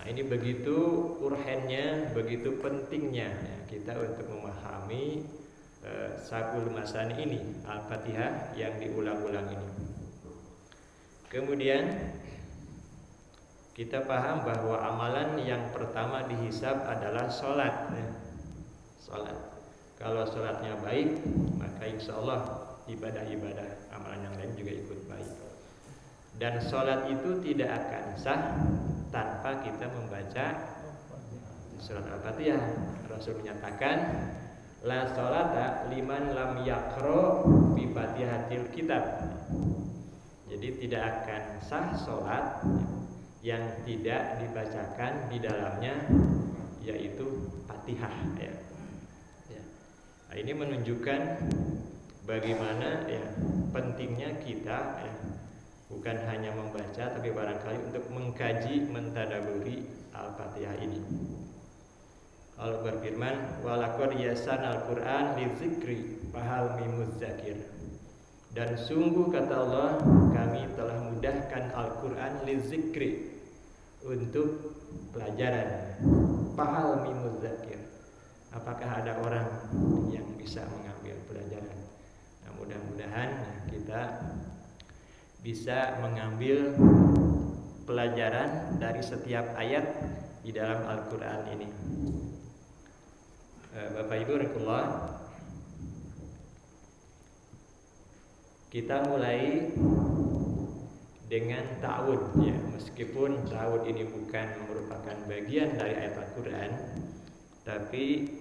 ini begitu urgennya, begitu pentingnya ya, kita untuk memahami Sabul Masani ini, Al-Fatihah yang diulang-ulang ini. Kemudian kita paham bahwa amalan yang pertama dihisab adalah sholat ya. Sholat. Kalau sholatnya baik, maka insya Allah ibadah-ibadah amalan yang lain juga ikut baik. Dan sholat itu tidak akan sah tanpa kita membaca surat Al-Fatihah. Rasul menyatakan, la sholata liman lam yaqra bi fatihatil kitab. Jadi tidak akan sah sholat yang tidak dibacakan di dalamnya yaitu Fatihah ya. Nah, ini menunjukkan bagaimana ya pentingnya kita ya, bukan hanya membaca tapi barangkali untuk mengkaji, mentadaburi Al-Fatihah ini. Allah berfirman, walaqad yassarnal Qur'an lizikri fahal mimuz zakir. Dan sungguh kata Allah, kami telah mudahkan Al-Qur'an lizikri, untuk pelajaran. Fahal mimuz zakir. Apakah ada orang yang bisa mengambil pelajaran? Nah, mudah-mudahan kita bisa mengambil pelajaran dari setiap ayat di dalam Al-Quran ini. Bapak Ibu rahimakumullah, kita mulai dengan ta'awud ya, meskipun ta'awud ini bukan merupakan bagian dari ayat Al-Quran, tapi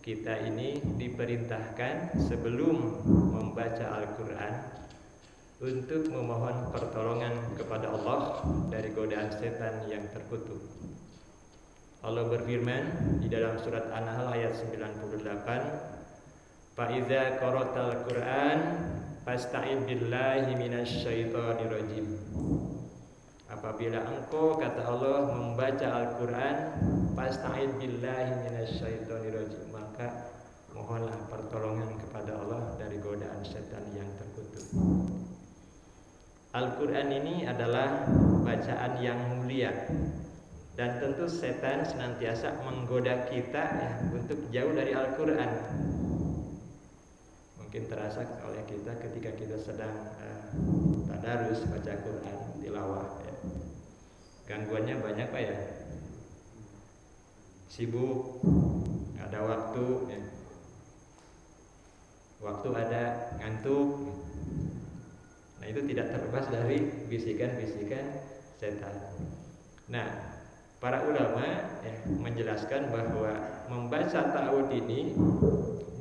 kita ini diperintahkan sebelum membaca Al-Quran untuk memohon pertolongan kepada Allah dari godaan setan yang terkutuk. Allah berfirman di dalam surat An-Nahl ayat 98, fa iza qara'tal Qur'an fasta'id billahi minasyaitonir rajim. Apabila engkau, kata Allah, membaca Al-Quran, fasta'id billahi minasyaitonir rajim, maka mohonlah pertolongan kepada Allah dari godaan setan yang terkutuk. Al-Quran ini adalah bacaan yang mulia, dan tentu setan senantiasa menggoda kita ya, untuk jauh dari Al-Quran. Mungkin terasa oleh kita ketika kita sedang tadarus baca Quran, tilawah ya. Gangguannya banyak Pak ya. Sibuk, ada waktu ya. Waktu ada, ngantuk. Nah, itu tidak terlepas dari bisikan-bisikan setan. Nah, para ulama ya, menjelaskan bahwa membaca ta'awud ini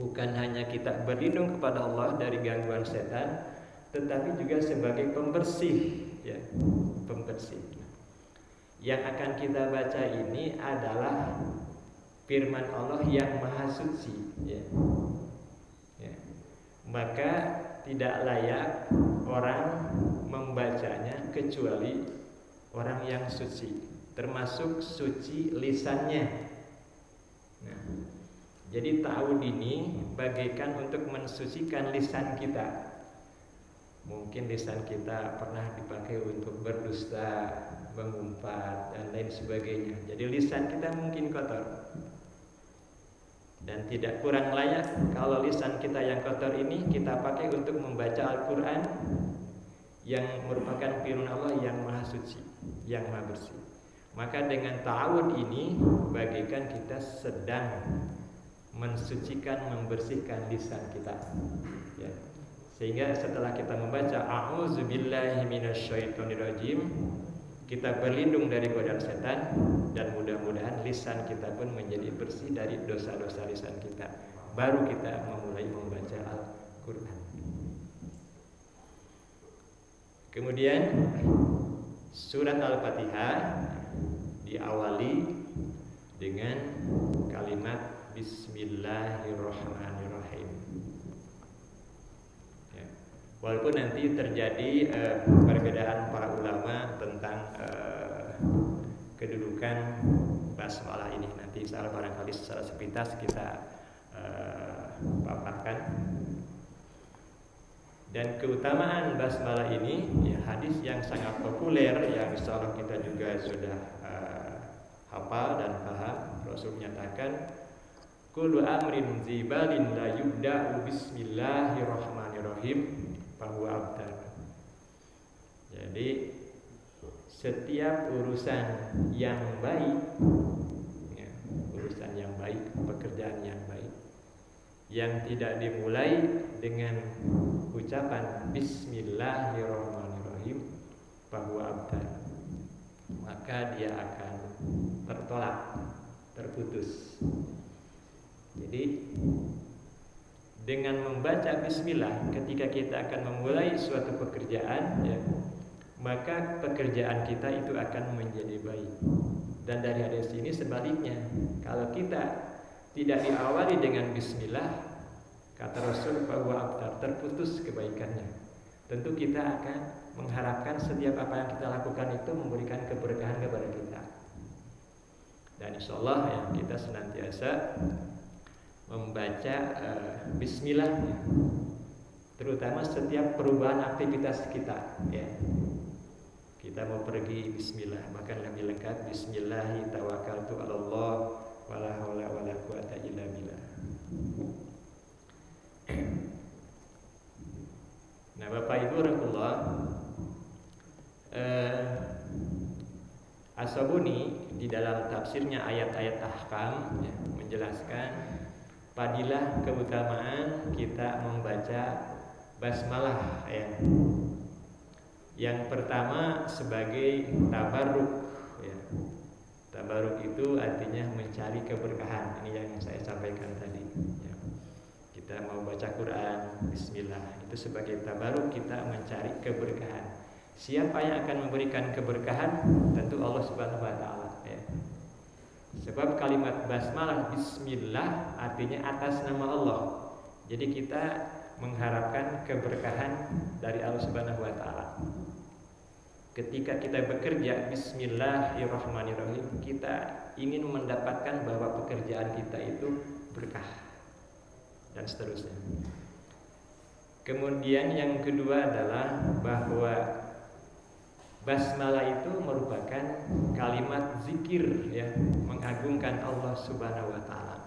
bukan hanya kita berlindung kepada Allah dari gangguan setan, tetapi juga sebagai pembersih ya, pembersih. Yang akan kita baca ini adalah firman Allah yang maha suci ya. Ya. Maka tidak layak orang membacanya kecuali orang yang suci, termasuk suci lisannya. Nah, jadi ta'awud ini bagaikan untuk mensucikan lisan kita. Mungkin lisan kita pernah dipakai untuk berdusta, mengumpat, dan lain sebagainya. Jadi lisan kita mungkin kotor. Dan tidak kurang layak kalau lisan kita yang kotor ini kita pakai untuk membaca Al-Quran yang merupakan firman Allah yang maha suci, yang maha bersih. Maka dengan ta'awud ini bagaikan kita sedang mensucikan, membersihkan lisan kita ya. Sehingga setelah kita membaca a'udzubillahi minasyaitonirrajim, kita berlindung dari godaan setan, dan mudah-mudahan lisan kita pun menjadi bersih dari dosa-dosa lisan kita. Baru kita memulai membaca Al-Quran. Kemudian surat Al-Fatihah diawali dengan kalimat Bismillahirrahmanirrahim. Ya. Walaupun nanti terjadi perbedaan para ulama tentang kedudukan basmalah ini, nanti insyaallah barangkali secara sepintas kita paparkan. Dan keutamaan basmalah ini ya, hadis yang sangat populer yang insyaallah kita juga sudah hafal dan paham. Rasul menyatakan kullu amrin zibalin la yubda'u bismillahirrahmanirrahim fahuwa abtar. Jadi setiap urusan yang baik, ya, urusan yang baik, pekerjaan yang baik, yang tidak dimulai dengan ucapan bismillahirrahmanirrahim fahuwa abtar, maka dia akan tertolak, terputus. Jadi dengan membaca bismillah ketika kita akan memulai suatu pekerjaan, ya, maka pekerjaan kita itu akan menjadi baik. Dan dari hadis ini sebaliknya, kalau kita tidak diawali dengan bismillah, kata Rasul bahwa abtar, terputus kebaikannya. Tentu kita akan mengharapkan setiap apa yang kita lakukan itu memberikan keberkahan kepada kita. Dan insya Allah ya, kita senantiasa membaca bismillah, terutama setiap perubahan aktivitas kita, ya. Kita mau pergi bismillah, bahkan lebih lengkap bismillahi tawakkaltu 'alallah wala haula wala quwata illa billah. Nah, Bapak Ibu rahimakumullah, As-Sabuni di dalam tafsirnya ayat-ayat ahkam, ya, menjelaskan fadilah keutamaan kita membaca basmalah, ya. Yang pertama sebagai tabarruk, ya. Tabarruk itu artinya mencari keberkahan. Ini yang saya sampaikan tadi, ya. Kita mau baca Quran, bismillah, itu sebagai tabarruk kita mencari keberkahan. Siapa yang akan memberikan keberkahan? Tentu Allah Subhanahu wa taala, ya. Sebab kalimat basmalah bismillah artinya atas nama Allah. Jadi kita mengharapkan keberkahan dari Allah Subhanahu wa taala. Ketika kita bekerja bismillahirrahmanirrahim, kita ingin mendapatkan bahwa pekerjaan kita itu berkah dan seterusnya. Kemudian yang kedua adalah bahwa basmalah itu merupakan kalimat zikir, ya, mengagungkan Allah Subhanahu wa taala.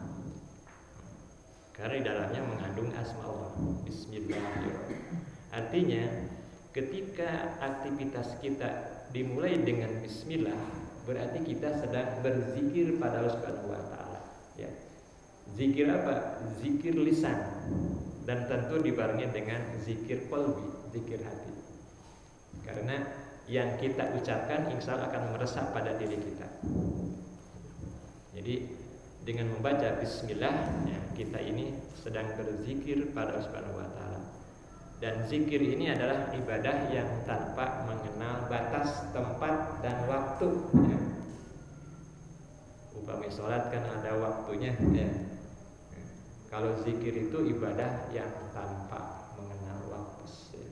Karena di dalamnya mengandung asma Allah, bismillahirrahmanirrahim. Artinya ketika aktivitas kita dimulai dengan bismillah, berarti kita sedang berzikir pada Allah Subhanahu wa taala, ya. Zikir apa? Zikir lisan, dan tentu dibarengi dengan zikir qalbi, zikir hati. Karena yang kita ucapkan insya Allah akan meresap pada diri kita. Jadi dengan membaca bismillah, ya, kita ini sedang berzikir pada Allah Subhanahu wa taala. Dan zikir ini adalah ibadah yang tanpa mengenal batas, tempat, dan waktu, ya. Umpama sholat kan ada waktunya, ya. Kalau zikir itu ibadah yang tanpa mengenal waktu, ya.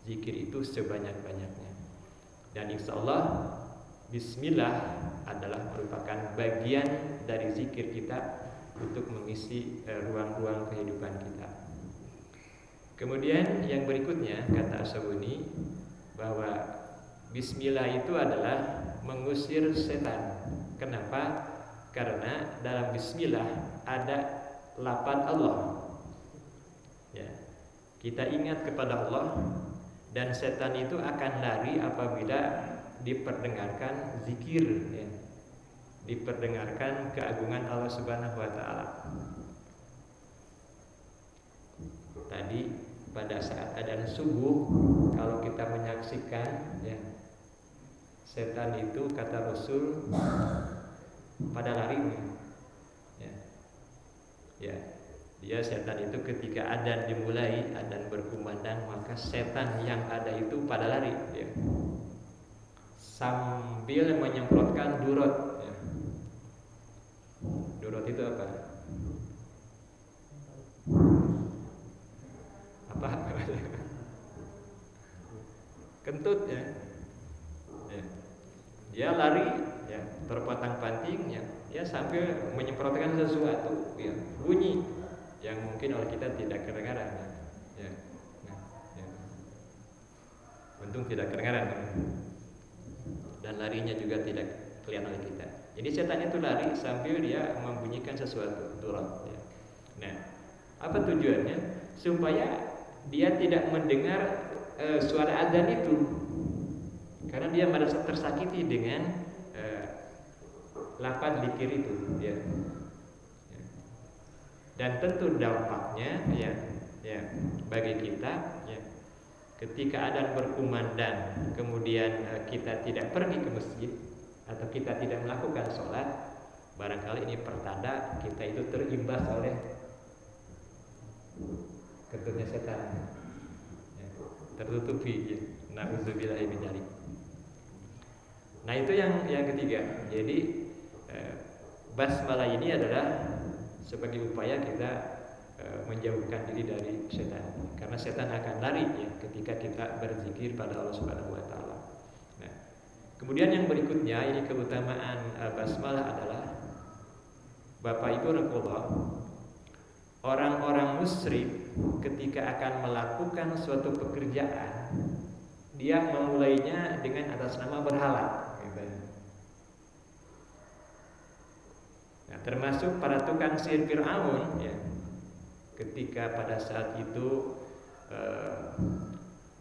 Zikir itu sebanyak-banyaknya. Dan insya Allah bismillah adalah merupakan bagian dari zikir kita untuk mengisi ruang-ruang kehidupan kita. Kemudian yang berikutnya kata As-Sabuni bahwa bismillah itu adalah mengusir setan. Kenapa? Karena dalam bismillah ada lafaz Allah, ya. Kita ingat kepada Allah, dan setan itu akan lari apabila diperdengarkan zikir, ya. Diperdengarkan keagungan Allah Subhanahu wa taala. Tadi pada saat adzan subuh, kalau kita menyaksikan, ya, setan itu kata Rasul pada larinya, ya. Ya, dia setan itu ketika adzan dimulai, adzan berkumandang, maka setan yang ada itu pada lari, ya, sambil menyemprotkan durot, ya. Durot itu apa? Kentut, ya. Ya. Dia lari, ya, terpatang-panting, ya, ya, sambil menyemprotkan sesuatu, ya, bunyi yang mungkin oleh kita tidak kedengaran, ya. Nah, ya. Untung tidak kedengaran, ya. dan larinya juga tidak kelihatan oleh kita. Jadi setan itu lari sambil dia membunyikan sesuatu, durab. Ya. Nah, apa tujuannya? Supaya dia tidak mendengar suara azan itu, karena dia merasa tersakiti dengan lafaz zikir itu. Ya. Dan tentu dampaknya ya bagi kita ya, ketika adzan berkumandang kemudian kita tidak pergi ke masjid atau kita tidak melakukan sholat, barangkali ini pertanda kita itu terimbas oleh ketutnya setan ya, tertutupi ya. Na'udzubillahi min dzalik. Nah itu yang ketiga. Jadi basmalah ini adalah sebagai upaya kita menjauhkan diri dari setan, karena setan akan lari ya ketika kita berzikir pada Allah Subhanahu wa taala. Nah, kemudian yang berikutnya ini keutamaan basmalah adalah Bapak Ibu rahimakumullah, orang-orang musyrik ketika akan melakukan suatu pekerjaan dia memulainya dengan atas nama berhala. Nah, termasuk para tukang sihir Fir'aun ya, ketika pada saat itu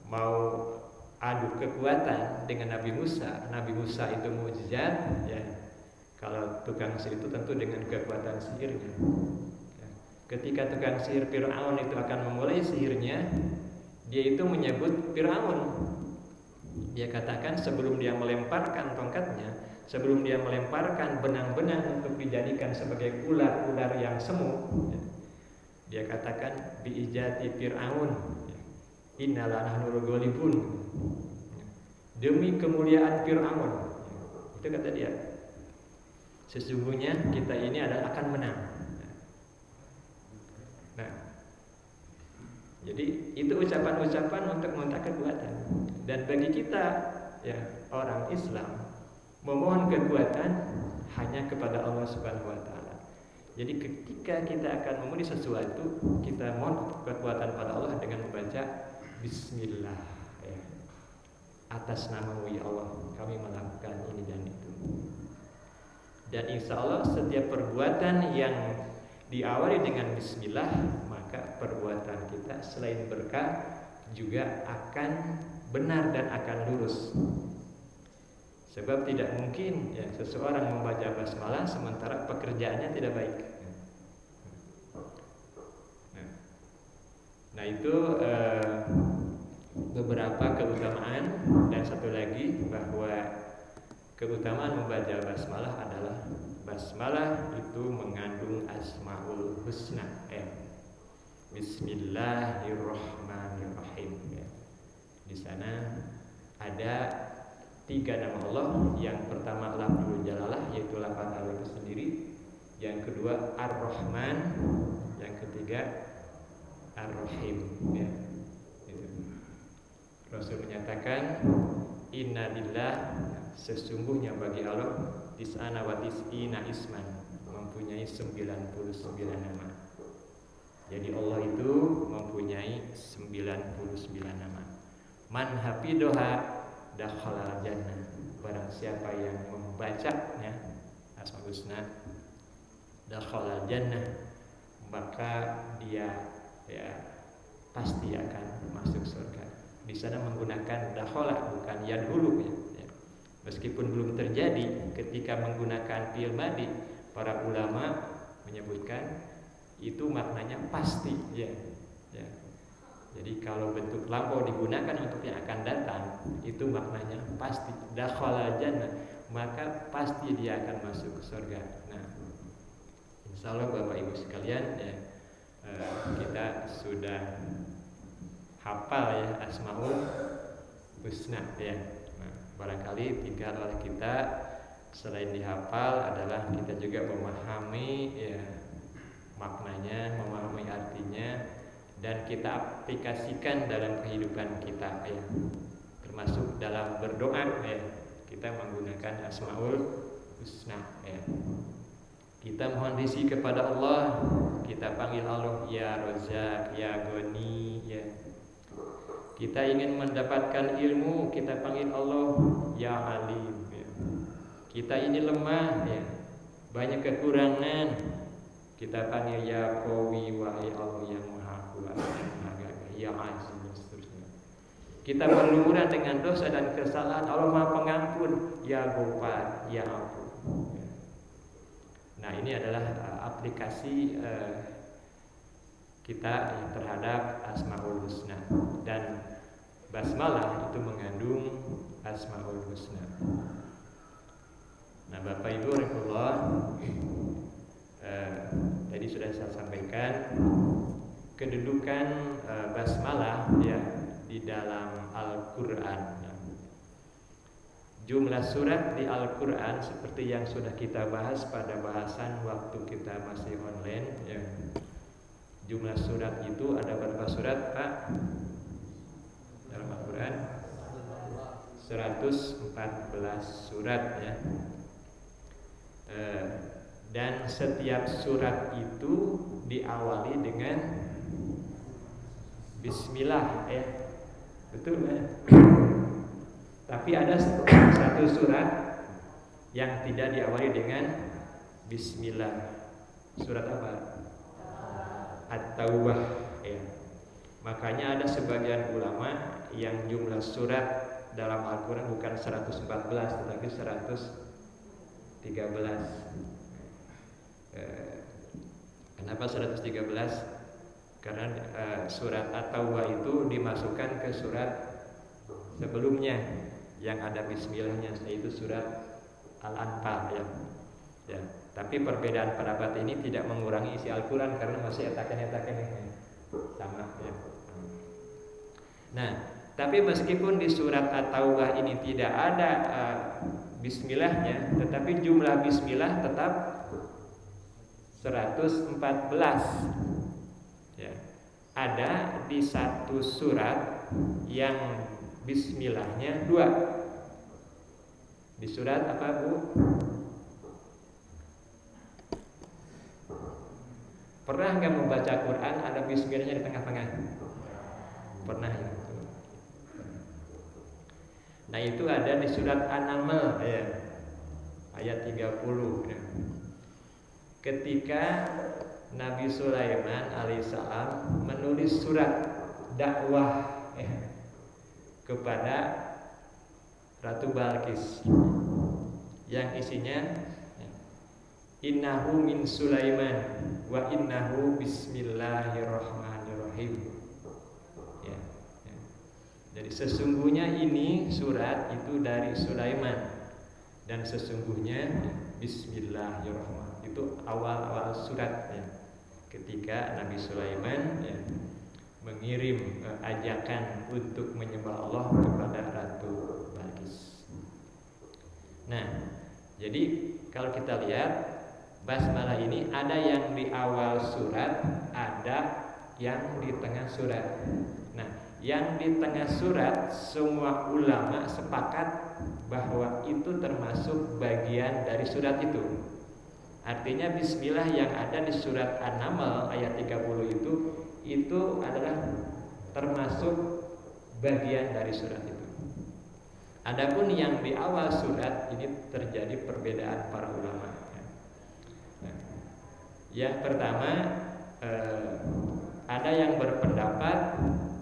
mau adu kekuatan dengan Nabi Musa. Nabi Musa itu mukjizat ya. Kalau tukang sihir itu tentu dengan kekuatan sihirnya ya. Ketika tukang sihir Fir'aun itu akan memulai sihirnya, dia itu menyebut Fir'aun. Dia katakan sebelum dia melemparkan tongkatnya, sebelum dia melemparkan benang-benang untuk dijadikan sebagai ular-ular yang semu ya, dia katakan biijati Fir'aun innala nahnu ghalibun, demi kemuliaan Fir'aun ya, itu kata dia, sesungguhnya kita ini adalah akan menang. Nah, jadi itu ucapan-ucapan untuk meminta kekuatan. Dan bagi kita ya orang Islam memohon kekuatan hanya kepada Allah Subhanahu wa taala. Jadi ketika kita akan memenuhi sesuatu, kita mohon kekuatan pada Allah dengan membaca bismillah ya. Atas nama-Mu ya Allah, kami melakukan ini dan itu. Dan insya Allah setiap perbuatan yang diawali dengan bismillah, maka perbuatan kita selain berkah juga akan benar dan akan lurus. Sebab tidak mungkin ya seseorang membaca basmalah sementara pekerjaannya tidak baik. Nah itu beberapa keutamaan. Dan satu lagi bahwa keutamaan membaca basmalah adalah basmalah itu mengandung asmaul husna ya. Bismillahirrahmanirrahim ya. Di sana ada 3 nama Allah. Yang pertama lafzul jalalah, yaitu lafaz Allah itu sendiri. Yang kedua Ar-Rahman, yang ketiga Ar-Rahim ya. Rasul menyatakan inna lillah, sesungguhnya bagi Allah tis'ana wa tis'ina isman, mempunyai 99 nama. Jadi Allah itu mempunyai 99 nama. Man hafidoha dakhala jannah. Barang siapa yang membacanya Asmaul Husna dakhala jannah, maka dia ya pasti akan masuk surga. Di sana menggunakan dakhala bukan yadhulu ya. Meskipun belum terjadi, ketika menggunakan fi'il madhi, para ulama menyebutkan itu maknanya pasti ya. Jadi kalau bentuk lampau digunakan untuk yang akan datang, itu maknanya pasti. Dakhala jannah, maka pasti dia akan masuk ke surga. Nah, insya Allah Bapak Ibu sekalian ya, kita sudah hafal ya Asmaul Husna ya. Nah, barangkali tinggal oleh kita selain dihafal adalah kita juga memahami ya maknanya, memahami artinya, dan kita aplikasikan dalam kehidupan kita ya. Termasuk dalam berdoa ya, kita menggunakan Asmaul Husna ya. Kita mohon rizki kepada Allah, kita panggil Allah ya Razzaq, ya Ghani ya. Kita ingin mendapatkan ilmu, kita panggil Allah ya Alim ya. kita ini lemah ya, banyak kekurangan. Kita panggil ya Qawi, wahai Allah yang Maha Kuasa, ya Aziz dan seterusnya. Kita berlumuran dengan dosa dan kesalahan, Allah Maha Pengampun, ya Ghafar, ya Ampun. Nah, ini adalah aplikasi kita terhadap Asmaul Husna, dan basmalah itu mengandung Asmaul Husna. Nah, Bapak Ibu rahimahullah, tadi sudah saya sampaikan kedudukan basmalah ya di dalam Al-Qur'an. Jumlah surat di Al-Qur'an seperti yang sudah kita bahas pada bahasan waktu kita masih online ya. Jumlah surat itu ada berapa surat, Pak? Dalam Al-Qur'an 114 surat ya. Dan setiap surat itu diawali dengan Bismillah ya. Betul ya? Tapi ada satu surat yang tidak diawali dengan Bismillah. Surat apa? At-Taubah ya. Makanya ada sebagian ulama yang jumlah surat dalam Al-Quran bukan 114 tetapi 113. Kenapa 113? Karena surat At-Taubah itu dimasukkan ke surat sebelumnya yang ada bismillahnya, yaitu surat Al-Anfal ya. Tapi perbedaan pendapat ini tidak mengurangi isi Al-Quran karena masih etakan-etakan ini sama ya. Nah, tapi meskipun di surat At-Taubah ini tidak ada bismillahnya, tetapi jumlah bismillah tetap 114 ya. Ada di satu surat yang bismillahnya 2. Di surat apa, Bu? Pernah nggak membaca Quran ada bismillahnya di tengah-tengah? Pernah ya. Nah, itu ada di surat An-Naml ya, ayat 30 ya. Ketika Nabi Sulaiman alaihissalam menulis surat dakwah ya, kepada Ratu Balqis yang isinya innahu min Sulaiman wa innahu bismillahirrahmanirrahim ya. Jadi sesungguhnya ini surat itu dari Sulaiman dan sesungguhnya bismillahirrahmanirrahim itu awal-awal surat ya. Ketika Nabi Sulaiman ya, mengirim ajakan untuk menyembah Allah kepada Ratu Balqis. Nah, jadi kalau kita lihat basmalah ini ada yang di awal surat, ada yang di tengah surat. Nah, yang di tengah surat semua ulama sepakat bahwa itu termasuk bagian dari surat itu. Artinya bismillah yang ada di surat An-Naml ayat 30 itu adalah termasuk bagian dari surat itu. Adapun yang di awal surat ini terjadi perbedaan para ulama. Yang pertama ada yang berpendapat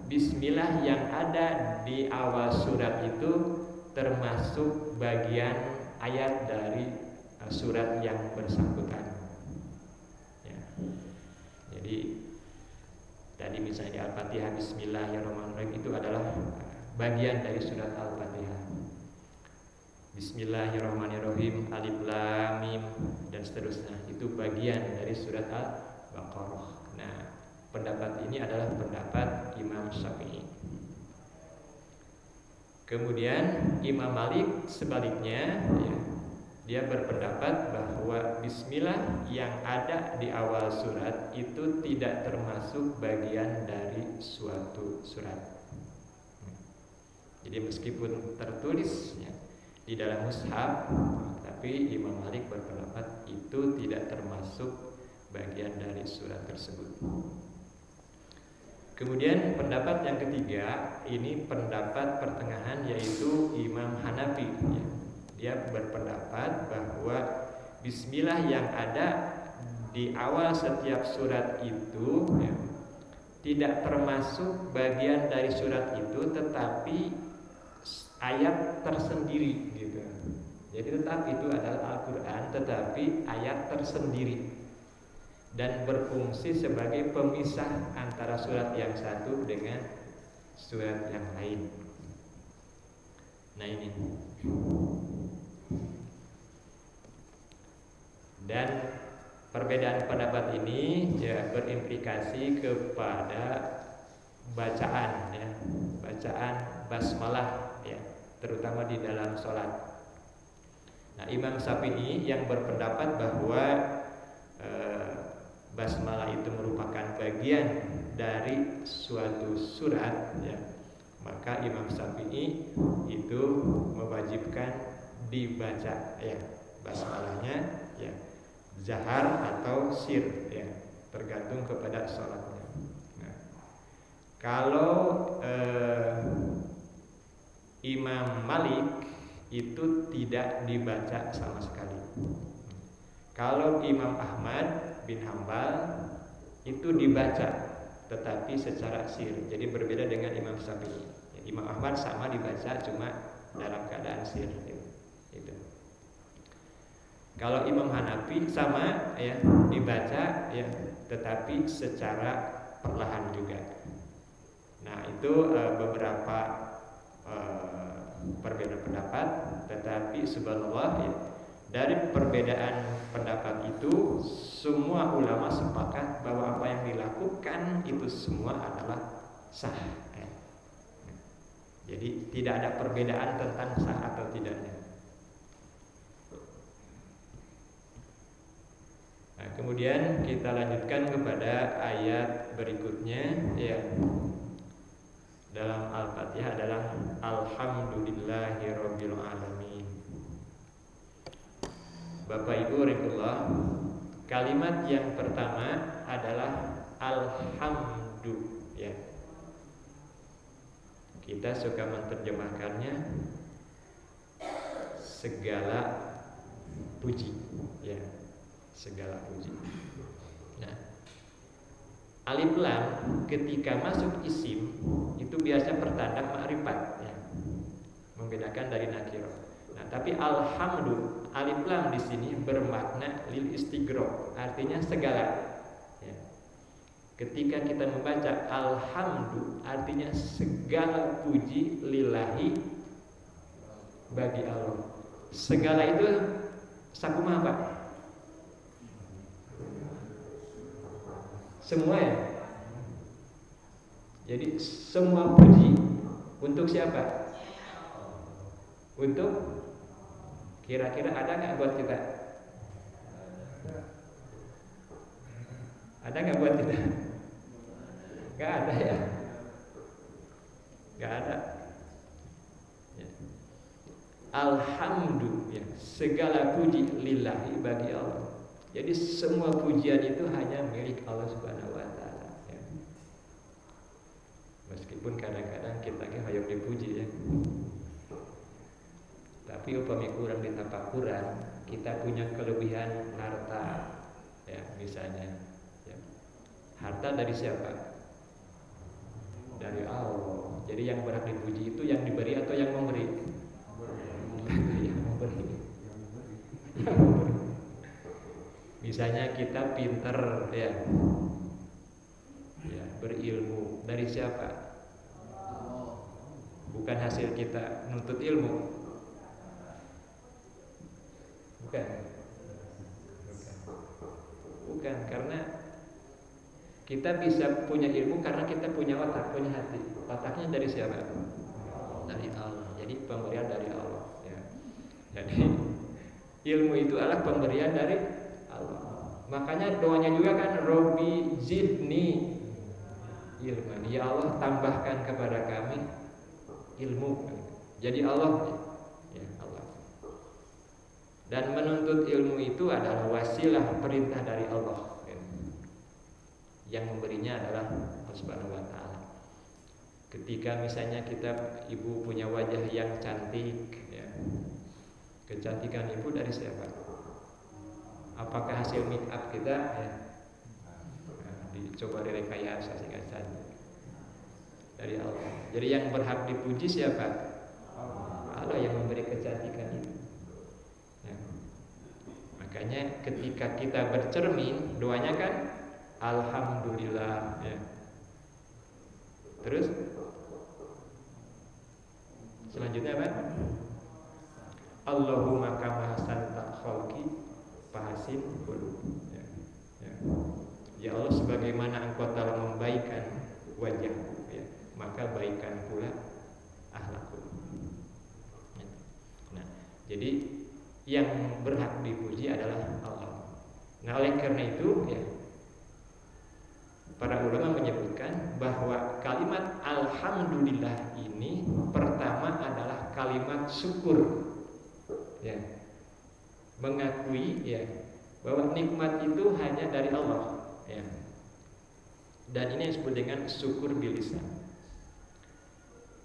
bismillah yang ada di awal surat itu termasuk bagian ayat dari surat yang bersangkutan ya. Jadi tadi misalnya di Al-Fatihah bismillahirrahmanirrahim itu adalah bagian dari surat Al-Fatihah. Bismillahirrahmanirrahim, alif lam mim dan seterusnya itu bagian dari surat Al-Baqarah. Nah, pendapat ini adalah pendapat Imam Syafi'i. Kemudian Imam Malik sebaliknya ya, dia berpendapat bahwa bismillah yang ada di awal surat itu tidak termasuk bagian dari suatu surat. Jadi meskipun tertulis ya, di dalam mushaf, tapi Imam Malik berpendapat itu tidak termasuk bagian dari surat tersebut. Kemudian pendapat yang ketiga ini pendapat pertengahan yaitu Imam Hanafi ya. Dia berpendapat bahwa bismillah yang ada di awal setiap surat itu ya, tidak termasuk bagian dari surat itu, tetapi ayat tersendiri gitu. Jadi tetap itu adalah Al-Quran, tetapi ayat tersendiri dan berfungsi sebagai pemisah antara surat yang satu dengan surat yang lain. Nah ini. Dan perbedaan pendapat ini ya berimplikasi kepada bacaan ya, bacaan basmalah ya, terutama di dalam sholat. Nah, Imam Syafi'i yang berpendapat bahwa basmalah itu merupakan bagian dari suatu surat ya, maka Imam Syafi'i itu mewajibkan dibaca ya basmalahnya ya, zahar atau sir ya, tergantung kepada sholatnya. Nah, kalau Imam Malik itu tidak dibaca sama sekali. Kalau Imam Ahmad bin Hambal itu dibaca, tetapi secara sir. Jadi berbeda dengan Imam Syafi'i. Imam Ahmad sama dibaca, cuma dalam keadaan sir. Itu. Kalau Imam Hanafi sama ya dibaca ya, tetapi secara perlahan juga. Nah itu beberapa perbedaan pendapat, tetapi subhanallah ya, dari perbedaan pendapat itu semua ulama sepakat bahwa apa yang dilakukan itu semua adalah sah ya. Jadi tidak ada perbedaan tentang sah atau tidaknya. Nah, kemudian kita lanjutkan kepada ayat berikutnya ya. Dalam Al-Fatihah adalah Alhamdulillahirabbil alamin. Bapak Ibu rahimakumullah, kalimat yang pertama adalah alhamdu ya. Kita suka menerjemahkannya segala puji ya, segala puji. Nah, alif lam ketika masuk isim itu biasa pertanda ma'rifat ya, membedakan dari nakirah. Nah, tapi alhamdu alif lam di sini bermakna lil istighraq, artinya segala ya. Ketika kita membaca alhamdu artinya segala puji lillahi bagi Allah. Segala itu sakumaha Pak? Semua ya. Jadi semua puji untuk siapa? Untuk kira-kira ada nggak buat kita? Ada nggak buat kita? Nggak ada ya. Nggak ada. Ya. Alhamdulillah ya, segala puji lillahi bagi Allah. Jadi semua pujian itu hanya milik Allah Subhanahu wa taala ya. Meskipun kadang-kadang kita hayang dipuji ya. Tapi upami kurang ditapakuran, kita punya kelebihan harta ya, misalnya ya. Harta dari siapa? Dari Allah. Jadi yang berhak dipuji itu yang diberi atau yang memberi? Yang memberi. Yang memberi. Misalnya kita pinter ya, ya berilmu dari siapa? Bukan hasil kita nuntut ilmu. Bukan, karena kita bisa punya ilmu karena kita punya otak, punya hati. Otaknya dari siapa? Dari Allah. Jadi pemberian dari Allah ya. Jadi ilmu itu adalah pemberian dari Allah. Makanya doanya juga kan Robbi zidni ilman. Ya Allah tambahkan kepada kami ilmu. Jadi Allah ya Allah. Dan menuntut ilmu itu adalah wasilah perintah dari Allah. Yang memberinya adalah Allah Subhanahu wa taala. Ketika misalnya kita ibu punya wajah yang cantik ya. Kecantikan itu dari siapa? Apakah hasil make up kita? Ya. Nah, dicoba direkayasa sehingga cantik. Dari Allah. Jadi yang berhak dipuji siapa? Allah yang memberi kecantikan itu. Ya. Makanya ketika kita bercermin, doanya kan alhamdulillah. Ya. Terus selanjutnya apa? Allahumma kama hasanta khalqi fahasin qulubi. Ya. Ya. Ya Allah, sebagaimana Engkau telah membaikkan wajahku, ya, maka baikkan pula akhlakku. Nah, jadi yang berhak dipuji adalah Allah. Nah, oleh karena itu, ya, para ulama menyebutkan bahwa kalimat alhamdulillah ini pertama adalah kalimat syukur, ya, mengakui, ya, bahwa nikmat itu hanya dari Allah, ya. Dan ini disebut dengan syukur bilisan.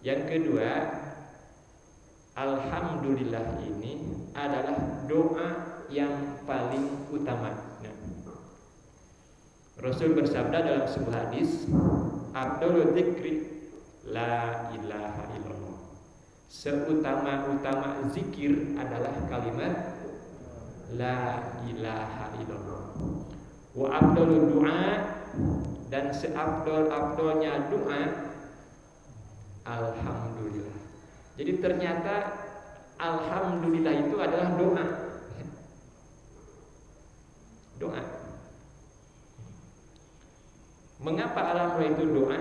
Yang kedua, alhamdulillah ini adalah doa yang paling utama. Nah, Rasul bersabda dalam sebuah hadis, Abdul dzikri la ilaha illallah. Seutama-utama zikir adalah kalimat la ilaha illallah. Wa abdul doa, dan seabdol-abdolnya doa alhamdulillah. Jadi ternyata alhamdulillah itu adalah doa. Doa. Mengapa alhamdulillah itu doa?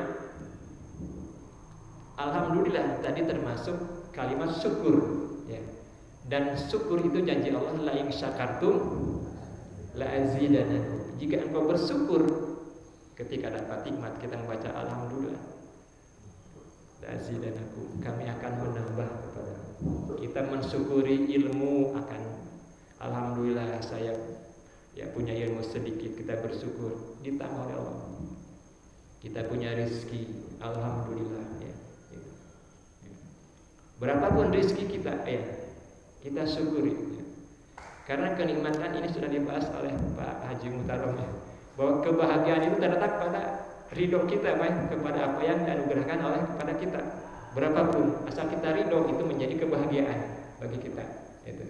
Alhamdulillah tadi termasuk kalimat syukur, ya. Dan syukur itu janji Allah, la in syakartum la azidannakum. Jika engkau bersyukur ketika dapat nikmat, kita membaca alhamdulillah, la azidannakum, kami akan menambah kepadamu. Kita mensyukuri ilmu, akan alhamdulillah saya ya punya ilmu sedikit, kita bersyukur ditambah oleh Allah. Kita punya rezeki, alhamdulillah, ya. Berapapun rezeki kita, ya, kita syukuri, ya. Karena kenikmatan ini sudah dibahas oleh Pak Haji Mutarom, ya, bahwa kebahagiaan itu terletak pada ridho kita, baik kepada apa yang dianugerahkan oleh kepada kita. Berapapun, asal kita ridho, itu menjadi kebahagiaan bagi kita. Itu.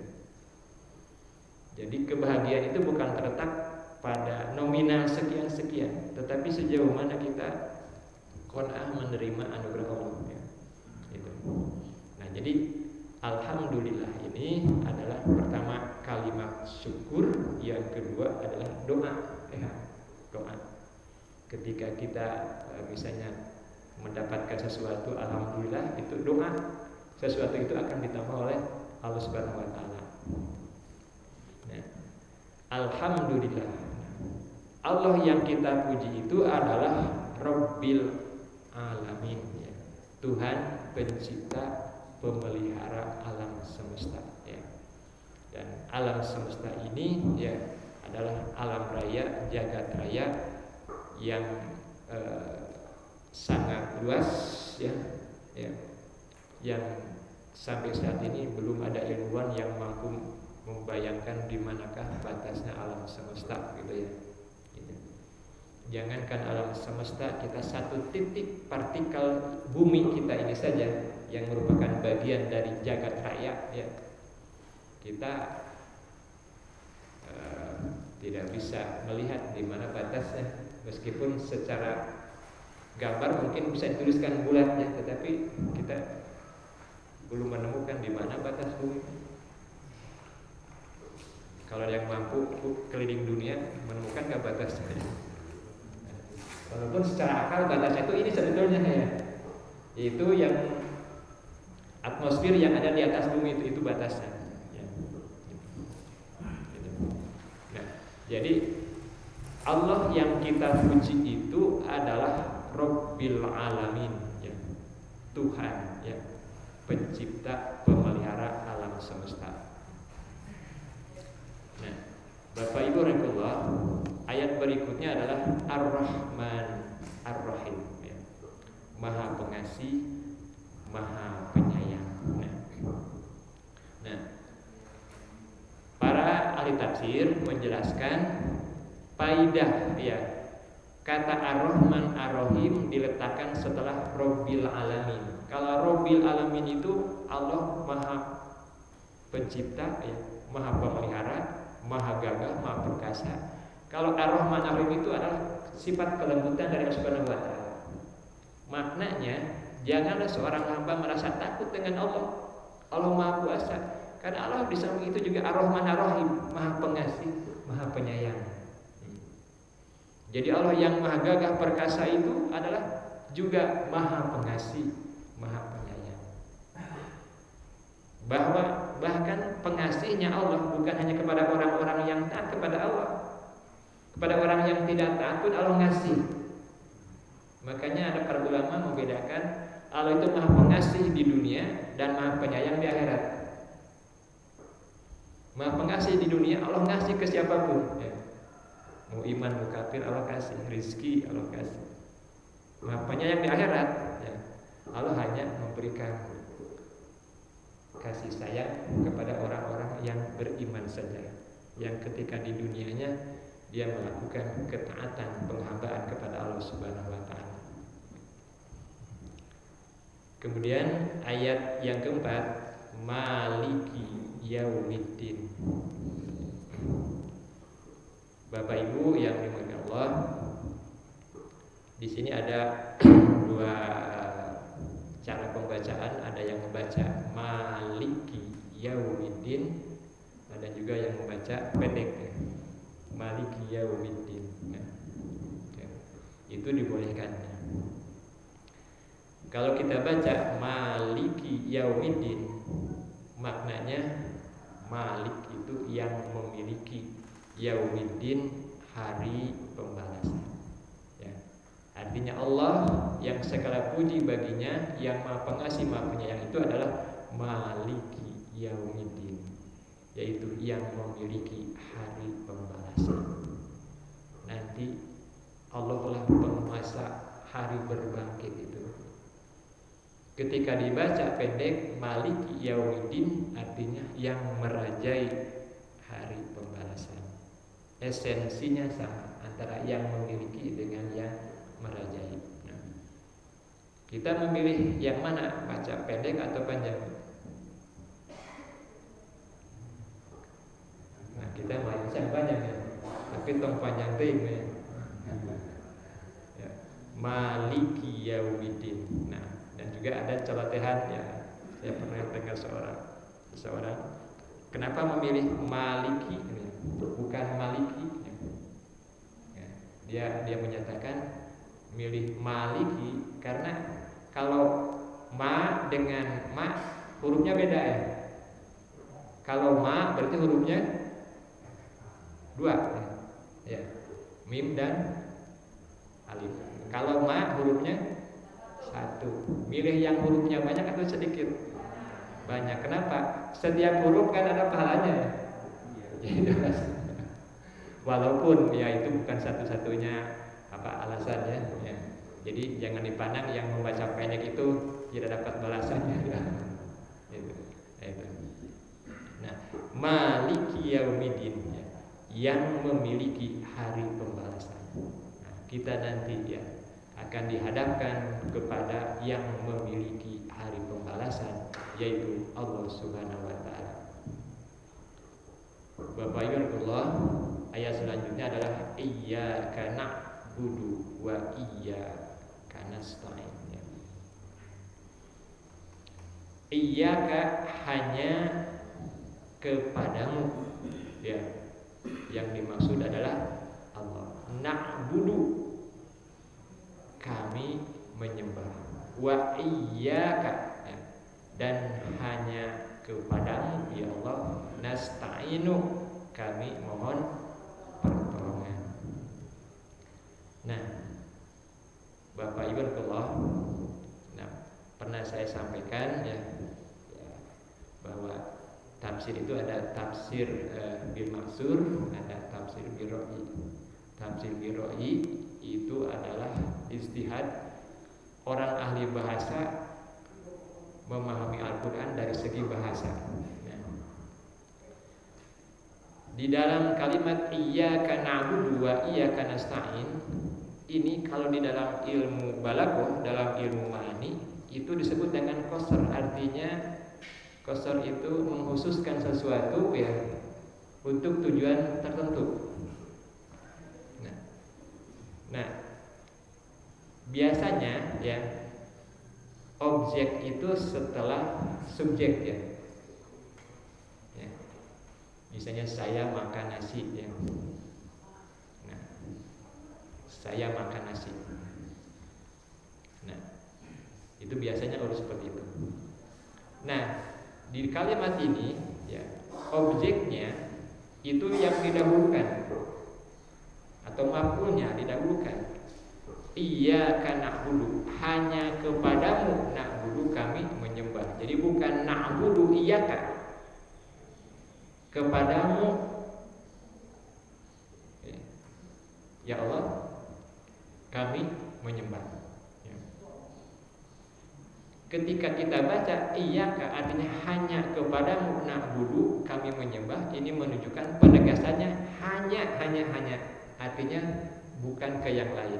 Jadi kebahagiaan itu bukan terletak pada nominal sekian-sekian, tetapi sejauh mana kita qanaah menerima anugerah Allah, ya. Itu. Nah, jadi alhamdulillah ini adalah pertama kalimat syukur, yang kedua adalah doa, ya. Doa. Ketika kita misalnya mendapatkan sesuatu, alhamdulillah, itu doa. Sesuatu itu akan ditambah oleh Allah Subhanahu wa taala. Nah, alhamdulillah. Allah yang kita puji itu adalah Rabbil Alamin, ya. Tuhan pencipta, pemelihara alam semesta, ya. Dan alam semesta ini, ya, adalah alam raya, jagat raya yang sangat luas, ya, ya, yang sampai saat ini belum ada ilmuwan yang mampu membayangkan di manakah batasnya alam semesta, gitu, ya. Gitu. Jangankan alam semesta, kita satu titik partikel bumi kita ini saja yang merupakan bagian dari jagat raya, ya, kita tidak bisa melihat di mana batasnya. Meskipun secara gambar mungkin bisa dituliskan bulat, ya, tetapi kita belum menemukan di mana batas bumi. Kalau yang mampu keliling dunia menemukan nggak batasnya? Walaupun secara akal batasnya itu ini sebetulnya, ya, itu yang atmosfer yang ada di atas bumi, itu batasnya, ya. Nah, jadi Allah yang kita puji itu adalah Rabbil Alamin, ya. Tuhan, ya, pencipta, pemelihara alam semesta. Nah, Bapak Ibu rahimahullah, ayat berikutnya adalah Ar-Rahman Ar-Rahim, ya. Maha Pengasih, Maha Penyayang. Nah, ahli tafsir menjelaskan faidah ya. Kata Ar-Rahman Ar-Rahim diletakkan setelah Rabbil Alamin. Kalau Rabbil Alamin itu Allah Maha Pencipta ya, Maha Pemelihara, Maha Gagah, Maha Perkasa. Kalau Ar-Rahman Ar-Rahim itu adalah sifat kelembutan dari Allah Subhanahu wa taala. Maknanya, janganlah seorang hamba merasa takut dengan Allah. Allah Maha Kuasa. Karena Allah di samping itu juga Ar-Rahman Ar-Rahim, Maha Pengasih, Maha Penyayang. Jadi Allah yang Maha Gagah Perkasa itu adalah juga Maha Pengasih, Maha Penyayang. Bahkan pengasihnya Allah bukan hanya kepada orang-orang yang taat kepada Allah. Kepada orang yang tidak taat pun Allah ngasih. Makanya ada para ulama membedakan Allah itu Maha Pengasih di dunia dan Maha Penyayang di akhirat. Maha Pengasih di dunia Allah ngasih ke siapapun ya. Mau iman, mau kafir Allah kasih, rizki Allah kasih. Maha Penyayang di akhirat ya. Allah hanya memberikan kasih sayang kepada orang-orang yang beriman saja, yang ketika di dunianya dia melakukan ketaatan, penghambaan kepada Allah Subhanahu wa taala. Kemudian ayat yang keempat, Maliki Yaumiddin. Bapak Ibu yang dimuliakan Allah, di sini ada dua cara pembacaan. Ada yang membaca Maliki Yaumiddin, ada juga yang membaca pendek Maliki Yaumiddin. Nah, itu dibolehkan. Kalau kita baca Maliki Yaumiddin, maknanya Malik itu yang memiliki, Yaumiddin hari pembalasan ya. Artinya Allah yang segala puji baginya, yang Maha Pengasih Maha Penyayang itu adalah Maliki Yaumiddin, yaitu yang memiliki hari pembalasan. Nanti Allah lah penguasa hari berbangkit itu. Ketika dibaca pendek Maliki Yaumiddin, artinya yang merajai hari pembalasan. Esensinya sama antara yang memiliki dengan yang merajai. Nah, kita memilih yang mana, baca pendek atau panjang? Nah, kita mau yang panjang ya, tapi tong panjang ting ya. Maliki Yaumiddin. Nah, dan juga ada celotehan ya. Saya pernah dengar seorang kenapa memilih Maliki bukan Maliki ya. Dia menyatakan milih Maliki karena kalau ma dengan ma hurufnya beda ya. Kalau ma berarti hurufnya dua ya, mim dan alif. Kalau ma hurufnya satu. Milih yang hurufnya banyak atau sedikit? Banyak. Kenapa? Setiap huruf kan ada pahalanya. Walaupun ya itu bukan satu-satunya alasannya ya. Jadi jangan dipandang yang membaca pendek itu tidak dapat balasannya ya. Itu. Nah, Maliki Yaumiddin ya, yang memiliki hari pembalasan. Nah, kita nanti ya akan dihadapkan kepada yang memiliki hari pembalasan, yaitu Allah Subhanahu wa taala. Bapak Ibu Allah, ayat selanjutnya adalah iyyaka na'budu wa iyyaka nasta'in. Iyyaka hanya kepadamu ya. Yang dimaksud adalah Allah. Na'budu kami menyembah, wa iyyaka ya. Dan hanya kepadamu ya Allah nasta'inu kami mohon pertolongan. Nah, Bapak Ibu Allah, pernah saya sampaikan ya bahwa tafsir itu ada tafsir bil maksur, ada tafsir bil ra'i. Tafsir bil ra'i itu adalah ijtihad orang ahli bahasa memahami Al-Quran dari segi bahasa. Nah, di dalam kalimat iyyaka na'budu wa iyyaka nasta'in ini kalau di dalam ilmu balaghah, dalam ilmu ma'ani itu disebut dengan qasr. Artinya qasr itu mengkhususkan sesuatu ya untuk tujuan tertentu. Nah, biasanya ya objek itu setelah subjek ya. Misalnya saya makan nasi ya. Nah, saya makan nasi. Nah, itu biasanya harus seperti itu. Nah, di kalimat ini ya objeknya itu yang didahulukan atau maf'ulnya didahulukan. Iyyaka na'budu, hanya kepadamu na'budu kami menyembah. Jadi bukan na'budu iyyaka, kepadamu ya Allah kami menyembah ya. Ketika kita baca iyyaka artinya hanya kepadamu na'budu kami menyembah, ini menunjukkan penegasannya hanya artinya bukan ke yang lain.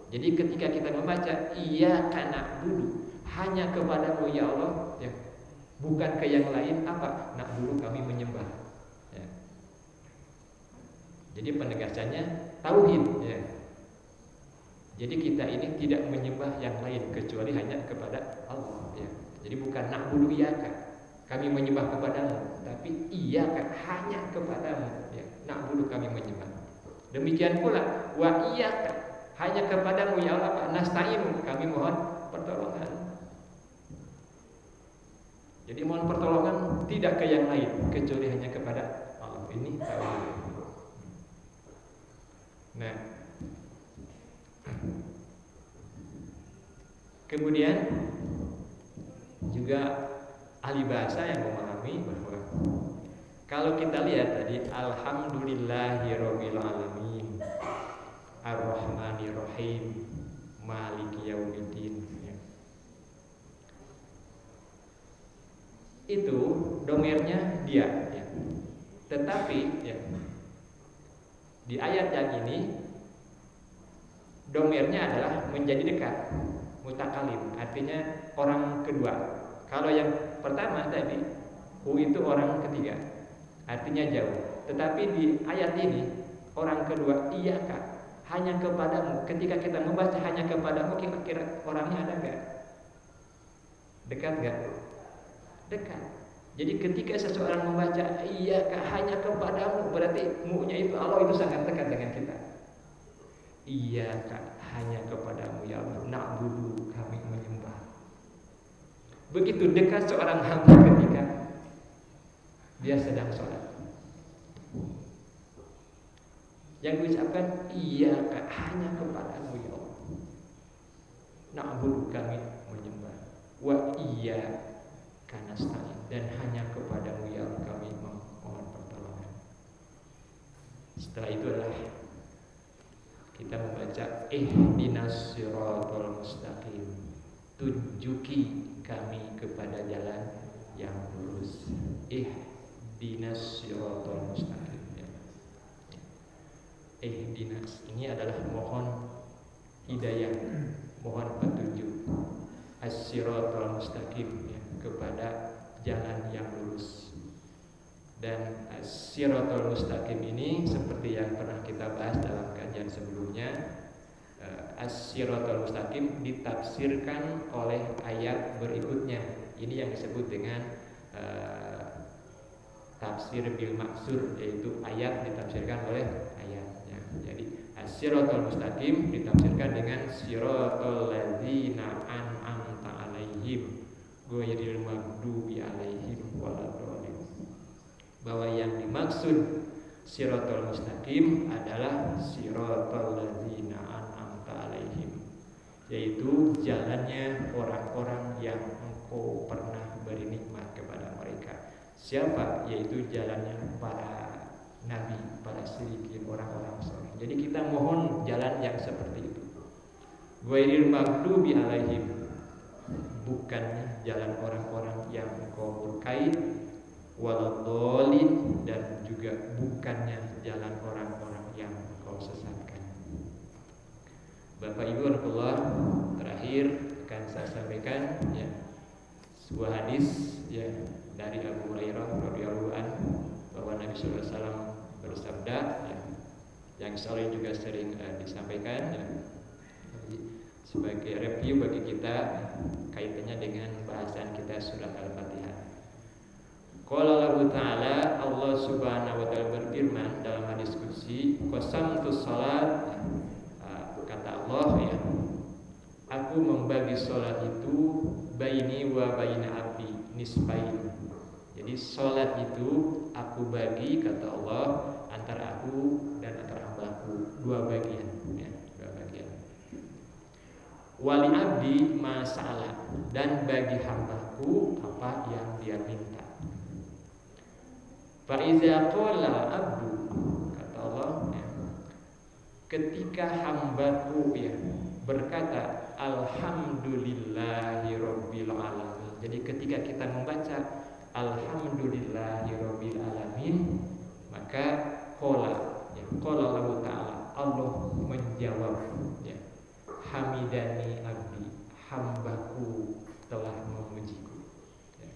Jadi ketika kita membaca iyyaka na'budu hanya kepadamu ya Allah ya, bukan ke yang lain, apa? Na'budu kami menyembah ya. Jadi penegasannya tauhid ya. Jadi kita ini tidak menyembah yang lain kecuali hanya kepada Allah ya. Jadi bukan na'budu iyyaka kami menyembah kepadamu, tapi iyyaka hanya kepadamu ya. Na'budu kami menyembah. Demikian pula wa iyyaka hanya kepadamu ya Allah nasta'inu kami mohon pertolongan. Jadi mohon pertolongan tidak ke yang lain kecuali hanya kepada Allah. Ini tauhid. Nah, kemudian juga ahli bahasa yang memahami bahwa kalau kita lihat tadi alhamdulillahirabbil alamin ar-rahmanirrahim maliki yaumiddin ya. Itu domirnya dia ya. Tetapi ya, di ayat yang ini domirnya adalah menjadi dekat mutakalim, artinya orang kedua. Kalau yang pertama tadi hu itu orang ketiga, artinya jauh. Tetapi di ayat ini orang kedua iyyaka hanya kepadamu. Ketika kita membaca hanya kepadamu, kira-kira orangnya ada enggak? Dekat enggak? Dekat. Jadi ketika seseorang membaca iyyaka hanya kepadamu, berarti mu-nya itu Allah itu sangat dekat dengan kita. Iyyaka hanya kepadamu ya Allah na'budu kami menyembah. Begitu dekat seorang hamba ketika dia sedang sholat. Yang diucapkan iyyaka hanya kepadamu ya Allah na'budu kami menyembah, wa iyyaka nasta'in dan hanya kepadamu ya Allah kami mohon pertolongan. Setelah itu adalah kita membaca ihdinas siratal mustaqim, tunjuki kami kepada jalan yang lurus. Ihdinas siratal mustaqim ya. Ihdinas ini adalah mohon hidayah, mohon petunjuk. As-siratal mustaqim ya, kepada jalan yang lurus. Dan as-siratal mustaqim ini seperti yang pernah kita bahas dalam kajian sebelumnya, as-siratal mustaqim ditafsirkan oleh ayat berikutnya. Ini yang disebut dengan tafsir bil maksur, yaitu ayat ditafsirkan oleh ayat ya. Jadi as-siratal mustaqim ditafsirkan dengan siratal ladzina an'amta alaihim ghairil maghdubi alaihim waladdallin. Bahwa yang dimaksud siratal mustaqim adalah siratal ladzina an'amta alaihim, yaitu jalannya orang-orang yang engkau pernah beri nikmat kepada mereka. Siapa? Yaitu jalannya para nabi, para siddiqin, orang-orang saleh. Jadi kita mohon jalan yang seperti itu. Ghairil maghdubi alaihim, bukannya jalan orang-orang yang engkau murkai, waladhdallin, dan juga bukannya jalan orang-orang yang kau sesatkan. Bapak Ibu Allah, terakhir akan saya sampaikan ya sebuah hadis ya dari Abu Hurairah radhiyallahu anhu bahwa Nabi sallallahu alaihi wasallam bersabda ya, yang selalu juga sering disampaikan ya, sebagai review bagi kita kaitannya dengan bahasan kita surat Al-Fatihah. Qala Allah Ta'ala, Allah Subhanahu wa taala berfirman dalam hadis qudsi, qasamtus salat, kata Allah ya, aku membagi salat itu baini wa baina abdi nisfain. Jadi salat itu aku bagi, kata Allah, antara aku dan antara hambaku, dua bagian ya, dua bagian. Wali abdi masalah, dan bagi hambaku apa yang dia minta. Fa iza qala abdu, kata Allah ya, ketika hambaku ya berkata alhamdulillahi rabbil alamin. Jadi ketika kita membaca alhamdulillahi rabbil alamin, maka qala ya, qala Allah Ta'ala, Allah menjawab ya, hamidani abdi, hambaku telah memujiku ya.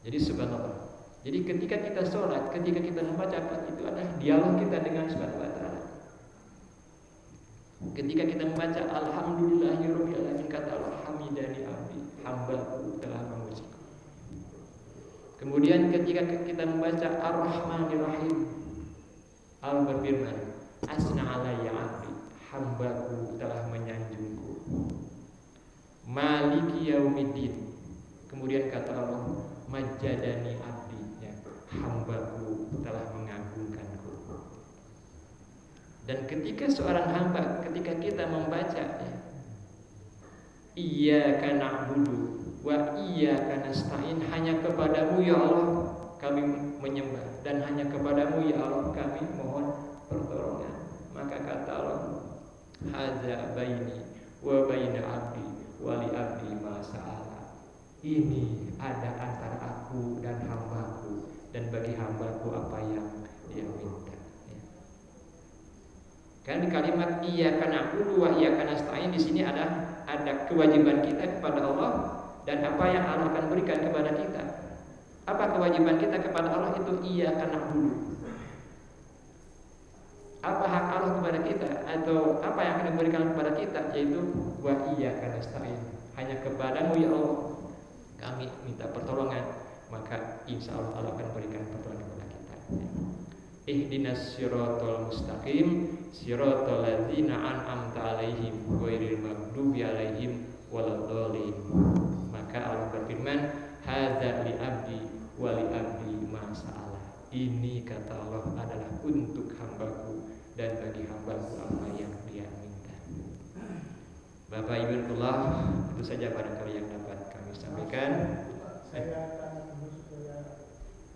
Jadi subhanallah. Jadi ketika kita sholat, ketika kita membaca apa, itu adalah dialog kita dengan Subhanahu wa Ta'ala. Ketika kita membaca alhamdulillahirabbil alamin, kata Allah hamidani abdi, hambaku telah memujiku. Kemudian ketika kita membaca ar-rahmanir rahim, Allah berfirman asna alayya abdi, hambaku telah menyanjungku. Maliki yaumiddin, kemudian kata Allah majadani abdi ya, hambaku telah mengagungkanku. Dan ketika seorang hamba, ketika kita membaca ya, iyyaka na'budu wa iyyaka nasta'in, hanya kepadamu ya Allah kami menyembah, dan hanya kepadamu ya Allah kami mohon pertolongan, maka kata Allah hadza baini wa baina abdi wa li abdi ma sa'ala, ini ada antara aku dan hambaku, dan bagi hambaku apa yang dia minta. Kan di kalimat iyyaka na'budu wa iyyaka nasta'in di sini ada kewajiban kita kepada Allah dan apa yang Allah akan berikan kepada kita. Apa kewajiban kita kepada Allah itu iyyaka na'budu. Apa hak Allah kepada kita atau apa yang akan diberikan kepada kita, yaitu wa iyyaka nasta'in. Hanya kepadamu ya Allah kami minta pertolongan, maka insya Allah Allah akan berikan pertolongan kepada kita. Ihdinas siratal mustaqim siratal ladzina an'amta 'alaihim ghairil maghdubi 'alaihim waladdallin. Maka Allah berfirman hadza li abdi wa li abdi ma sa'ala. Ini kata Allah adalah untuk hambaku dan bagi hambaku apa yang dia minta. Bapak Ibu Allah, itu saja barangkali yang dapat kami sampaikan. Saya tanya dulu supaya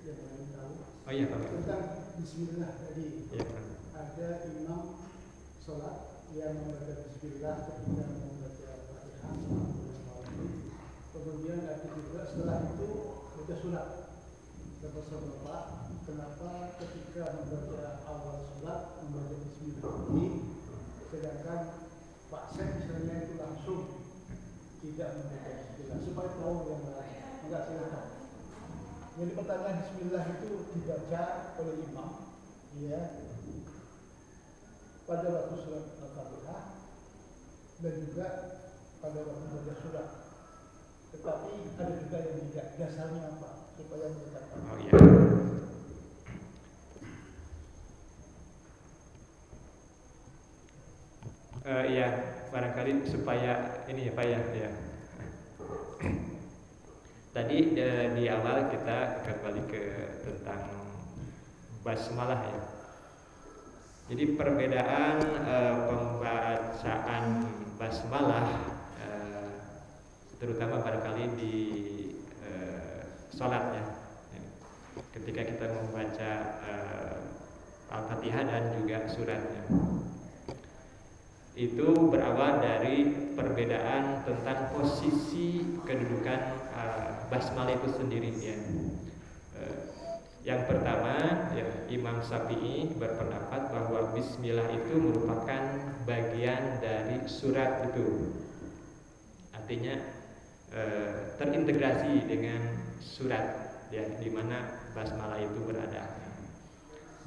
yang lain tahu. Oh iya Pak. Tentang Bismillah tadi. Ya, ada imam sholat yang membaca Bismillah ketika membaca Al-Fatihah. Kemudian ada juga setelah itu baca surat. Bapak Bapak, kenapa ketika membaca awal sholat membaca Bismillah ini, sedangkan Pak Syekh misalnya itu langsung tidak membaca Bismillah, supaya tahu yang lain. Enggak, silakan. Jadi pertanyaan Bismillah itu dibaca oleh imam ya, pada waktu surat Al-Fatihah dan juga pada waktu baca surat. Tetapi ada juga yang tidak. Dasarnya apa? Supaya menetapkan. Oh iya. Iya, barangkali supaya ini ya Pak ya. Tadi di awal kita kembali ke tentang basmalah ya. Jadi perbedaan pembacaan basmalah terutama barangkali di sholat ya. Ketika kita membaca Al-Fatihah dan juga suratnya, itu berawal dari perbedaan tentang posisi kedudukan basmalah itu sendiri ya. Yang pertama, ya, Imam Syafi'i berpendapat bahwa bismillah itu merupakan bagian dari surat itu. Artinya terintegrasi dengan surat, ya, di mana basmalah itu berada.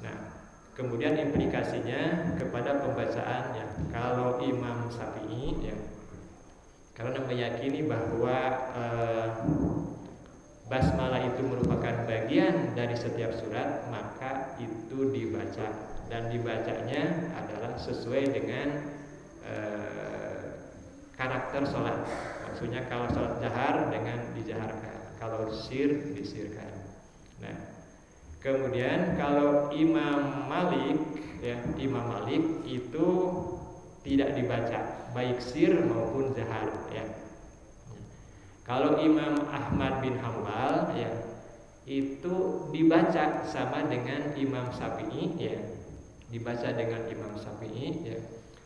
Nah, kemudian implikasinya kepada pembacaan, ya, kalau Imam Syafi'i, ya, karena meyakini bahwa basmalah itu merupakan bagian dari setiap surat, maka itu dibaca, dan dibacanya adalah sesuai dengan karakter sholat. Maksudnya kalau sholat jahar dengan dijaharkan, kalau sir disirkan. Nah, kemudian kalau Imam Malik, ya, Imam Malik itu tidak dibaca, baik sir maupun jahar, ya. Kalau Imam Ahmad bin Hambal, ya, itu dibaca sama dengan Imam Syafi'i, ya, dibaca dengan Imam Syafi'i, ya.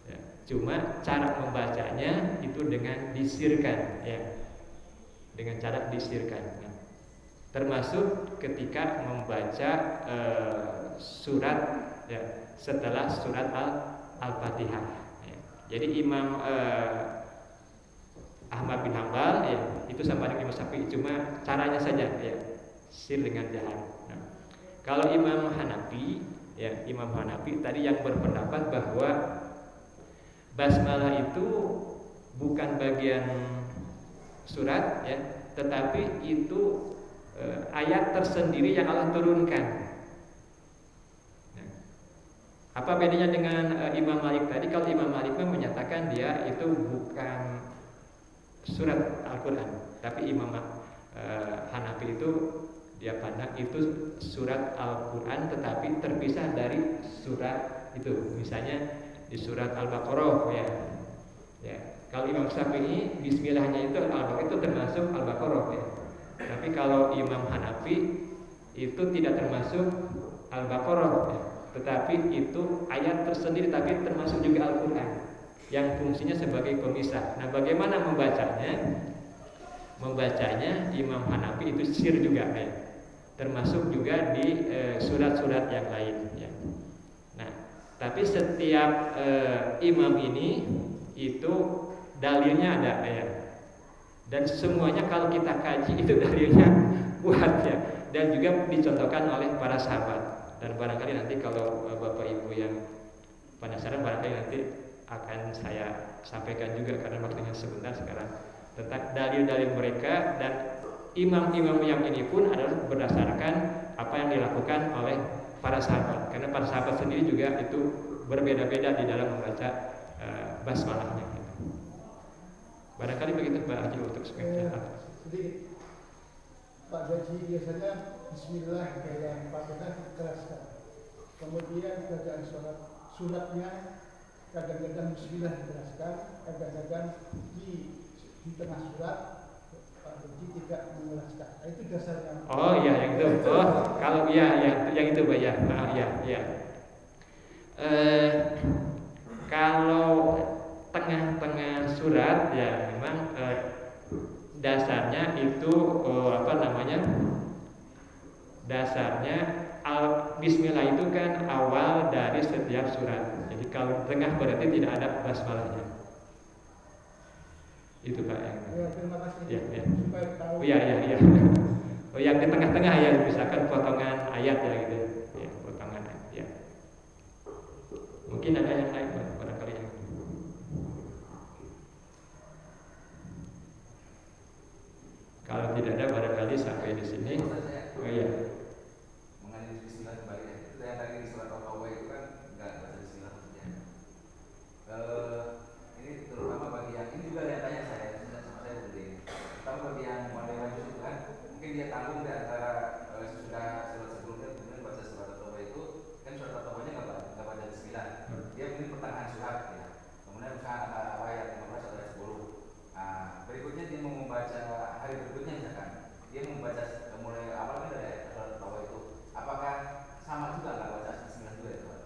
Ya. Cuma cara membacanya itu dengan disirkan, ya, dengan cara disirkan. Ya. Termasuk ketika membaca surat, ya, setelah surat Al-Fatihah. Ya. Jadi Imam Ahmad bin Hambal, ya, itu sama dengan Imam Syafi'i, cuma caranya saja, ya, sir dengan jahar. Nah, kalau Imam Hanafi, ya, Imam Hanafi tadi yang berpendapat bahwa basmalah itu bukan bagian surat, ya, tetapi itu ayat tersendiri yang Allah turunkan. Nah, apa bedanya dengan Imam Malik tadi? Kalau Imam Malik menyatakan dia itu bukan surat Al-Quran, tapi Imam Hanafi itu dia pandang itu surat Al-Quran tetapi terpisah dari surat itu. Misalnya di surat Al-Baqarah, ya. Ya. Kalau Imam Syafi'i bismillahnya itu Al-Baqarah itu termasuk Al-Baqarah, ya. Tapi kalau Imam Hanafi itu tidak termasuk Al-Baqarah, ya. Tetapi itu ayat tersendiri tapi termasuk juga Al-Quran yang fungsinya sebagai pemisah. Nah, bagaimana membacanya? Membacanya Imam Hanafi itu sir juga, ya. Termasuk juga di surat-surat yang lain, ya. Nah, tapi setiap imam ini itu dalilnya ada, ya. Dan semuanya kalau kita kaji itu dalilnya kuat, ya. Dan juga dicontohkan oleh para sahabat. Dan barangkali nanti kalau Bapak Ibu yang penasaran, barangkali nanti akan saya sampaikan juga karena waktunya sebentar sekarang, tentang dalil-dalil mereka. Dan imam-imam yang ini pun adalah berdasarkan apa yang dilakukan oleh para sahabat, karena para sahabat sendiri juga itu berbeda-beda di dalam membaca basmalahnya. Barangkali begitu Pak Haji untuk sebenarnya. Sedikit, Pak Haji biasanya Bismillah dalam Fatihah dikeraskan, kemudian bacaan suratnya kadang-kadang Bismillah dikeraskan, kadang-kadang di tengah surat Pak Haji tidak mengeraskan. Itu dasarnya. Oh iya, yang itu. Oh, kalau iya, ya, yang itu Pak, ya. Nah, iya, iya. Kalau tengah-tengah surat, ya, memang dasarnya itu dasarnya Bismillah itu kan awal dari setiap surat. Jadi kalau tengah berarti tidak ada basmalahnya. Itu Pak yang. Ya, terima kasih. Ya, ya. Supaya tahu. Oh iya, iya, iya. Oh, yang di tengah-tengah, ya, misalkan potongan ayat, ya, gitu. Ya, potongan ayat, ya. Mungkin ada yang lain Pak, barangkali yang. Kalau tidak ada, barangkali sampai di sini. Oh iya. Mengenai Bismillah kembali, itu yang tadi di surat Al-Tawbah itu kan nggak baca Bismillah maksudnya. Ini terutama bagi yang ini juga yang tanya saya, sama saya seperti ini. Terutama bagi yang mulai itu kan, mungkin dia tanggung di antara sesudah surat sebelumnya kemudian baca surat Al-Tawbah itu, kan surat Al-Tawbahnya nggak baca Bismillah. Dia mungkin pertengahan surat, ya. Kemudian misalkan ayat 15 atau ayat 10. Nah, berikutnya dia mau membaca hari berikutnya misalkan dia membaca mulai awal kan dari surat Al-Tawbah itu, apakah sama juga nggak baca Bismillah juga ya Tuhan?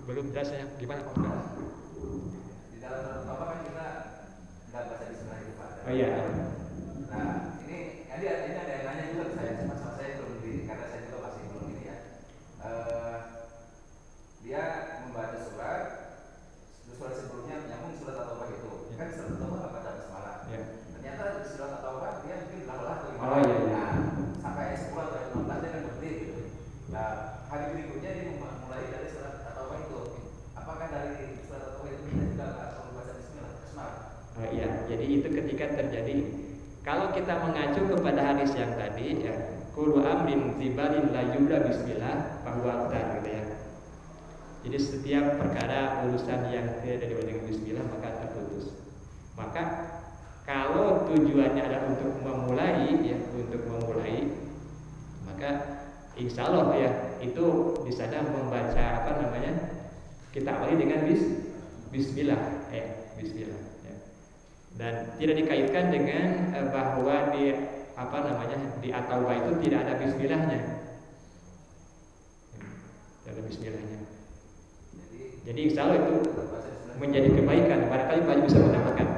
Belum jelas ya, gimana Pak? Di dalam surat Al-Tawbah kan kita nggak baca Bismillah itu Pak. Oh iya. Nah, ini Kalau kita mengacu kepada hadis yang tadi ya, kullu amrin zibalin la yubda bismillah bahwa aktar gitu ya. Jadi setiap perkara urusan yang tidak dimulai dengan bismillah maka terputus. Maka kalau tujuannya adalah untuk memulai ya, maka insya Allah ya itu di sana membaca kita awali dengan bismillah bismillah ya. Dan tidak dikaitkan dengan bahwa di at-taubah itu tidak ada bismillahnya. Tidak ada bismillahnya. Jadi insya Allah itu menjadi kebaikan. Barangkali Pak Haji bisa menambahkan.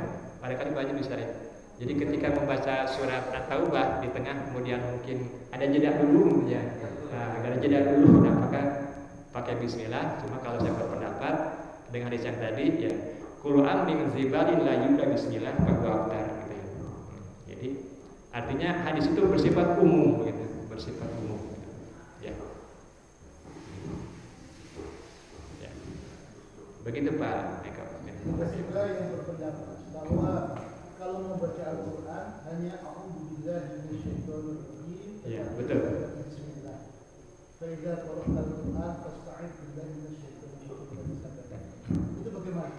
Jadi ketika membaca surat At-Taubah di tengah kemudian mungkin ada jeda dulu ya. Nah, apakah pakai bismillah? Cuma kalau saya berpendapat dengan hadis yang tadi ya, kullu amrin zibalin la yubda bismillah bahwa aktar gitu ya. Jadi artinya hadis itu bersifat umum begitu, Ya. Ya. Begitu Pak Eka. Ada juga yang berpendapat bahwa kalau membaca Al-Quran hanya a'udzubillahi minasyaitonir rajim. Ya, betul. Bismillah. Faiza qara'ta Al-Quran fasta'idz billahi minasyaitonir rajim. Itu bagaimana?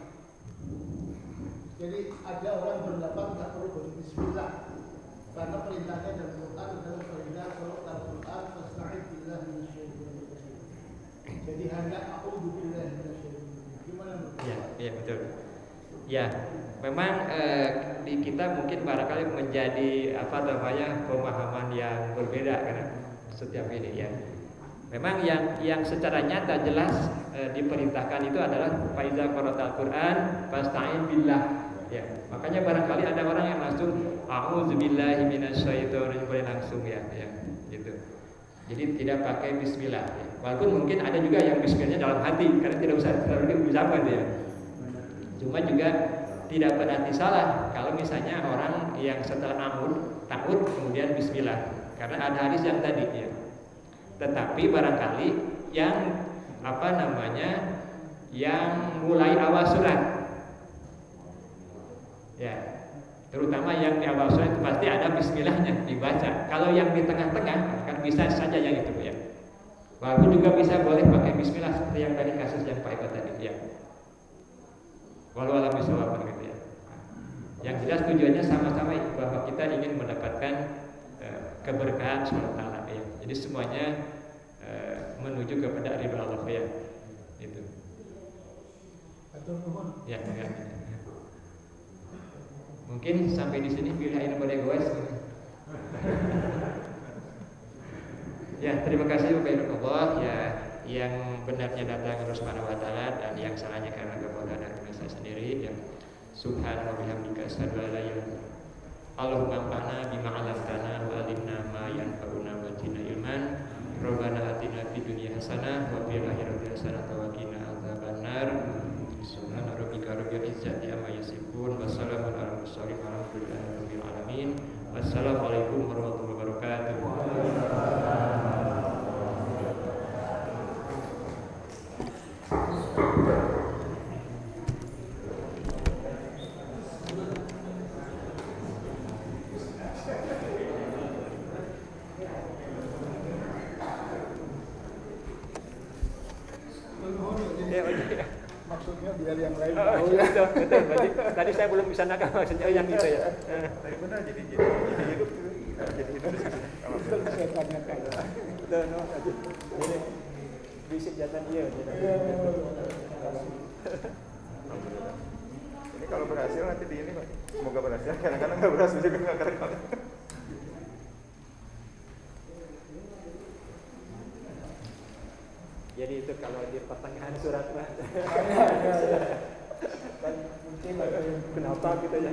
Jadi ada orang berpendapat tak perlu baca bismillah karena perintahnya dalam Quran adalah faiza qara'ta Al-Quran fasta'idz billahi minasyaitonir rajim. Jadi hanya a'udzubillahi minasyaitonir rajim. Gimana menurut? Ya, betul. Ya, memang di kita mungkin barangkali menjadi pemahaman yang berbeda karena setiap ini ya. Memang yang secara nyata jelas diperintahkan itu adalah faiza qara'tal Qur'an fasta'in billah. Ya, makanya barangkali ada orang yang langsung a'udzubillahi minasyaitonir rajim langsung ya, gitu. Jadi tidak pakai bismillah ya. Walaupun mungkin ada juga yang bismillahnya dalam hati karena tidak usah terlalu berusaha ya. Cuma juga tidak berarti salah kalau misalnya orang yang setelah ta'ud kemudian bismillah karena ada hadis yang tadi ya. Tetapi barangkali yang yang mulai awal surat ya, terutama yang di awal surat itu pasti ada bismillahnya dibaca. Kalau yang di tengah-tengah kan bisa saja yang itu ya. Walaupun juga bisa boleh pakai bismillah seperti yang tadi kasus yang Pak Eko tadi ya. Walau alam bisawab gitu ya. Yang jelas tujuannya sama-sama bahwa kita ingin mendapatkan keberkahan SWT ya. Jadi semuanya menuju kepada ridha Allah ya. Itu. Ya. Mungkin sampai di sini pilihan boleh guys. Ya, terima kasih Bapak Allah ya. Yang benarnya datang Allah Subhanahu wa taala dan yang salahnya karena kebodohan dari saya sendiri ya. Subhanallahi wa bihamdika asyhadu an la ilaha illa anta Allahumma anfa'na bima 'allamtana wa 'allimna ma yanfa'una wa zidna ilman. Rabbana atina fid dunya hasanah wa fil akhirati hasanah wa qina adzabannar. Subhana rabbika rabbil izzati amma yasifun wa salamun alal mursalin walhamdulillahi rabbil alamin. Wassalamualaikum warahmatullahi wabarakatuh. Maksudnya biar yang lain tahu ya. Betul. Tadi saya belum bisa nakal maksudnya yang itu ya. Tapi benar jadi hidup. Jadi hidup. Kalau saya tanyakan. Ini bisik jatan dia. Alhamdulillah. Ini kalau berhasil nanti di ini Pak. Semoga berhasil. Kadang-kadang nggak berhasil juga nggak kerekam. Jadi itu kalau di pertengahan surat Pak. Dan mungkin ada yang Kenapa kita ya?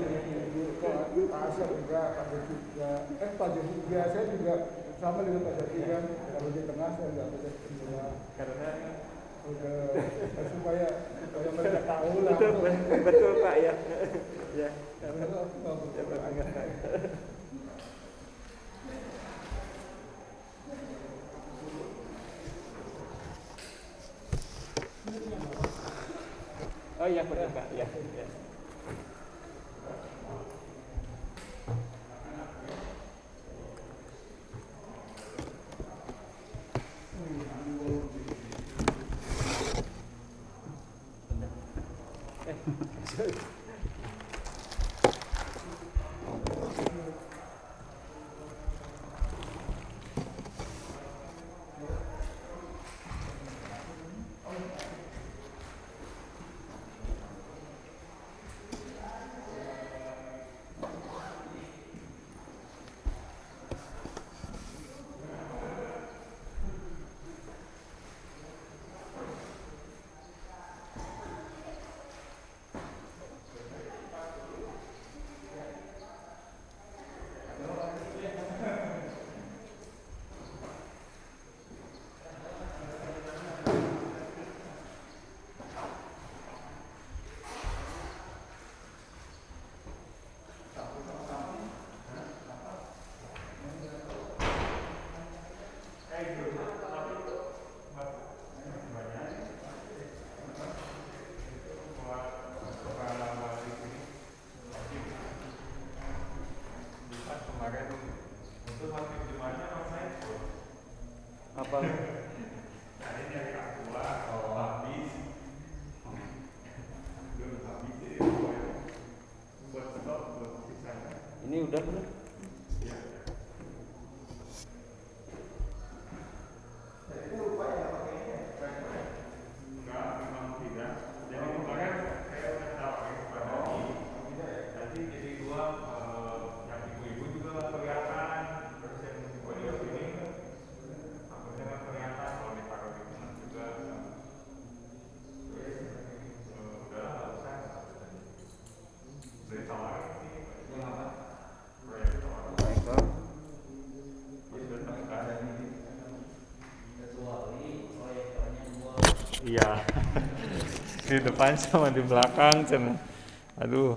Asal juga pada juga, pada juga saya juga sama dengan pada tiga. Kalau di tengah saya nggak pada semua. Karena udah supaya mereka tahu lah. Betul Pak ya. Ya. Oh iya betul Pak ya. Apa? Tadi dari Aqua, habis. Belum habis jadi buat stok buat sisanya. Ini udah belum? Iya. Enggak, memang tidak. Jadi kemarin saya udah tawarin kepada nanti jadi gua yang ibu-ibu juga kelihatan, terus yang gua di sini takutnya nggak kelihatan kalau ditaruh di tengah juga. Terus udah nggak usah. Udah ditawarin sih. Yang apa? Proyek ditawarin. Michael. Ya sudah tawarin. Kecuali proyektornya dua. Iya. Di depan sama di belakang, Cen. Aduh.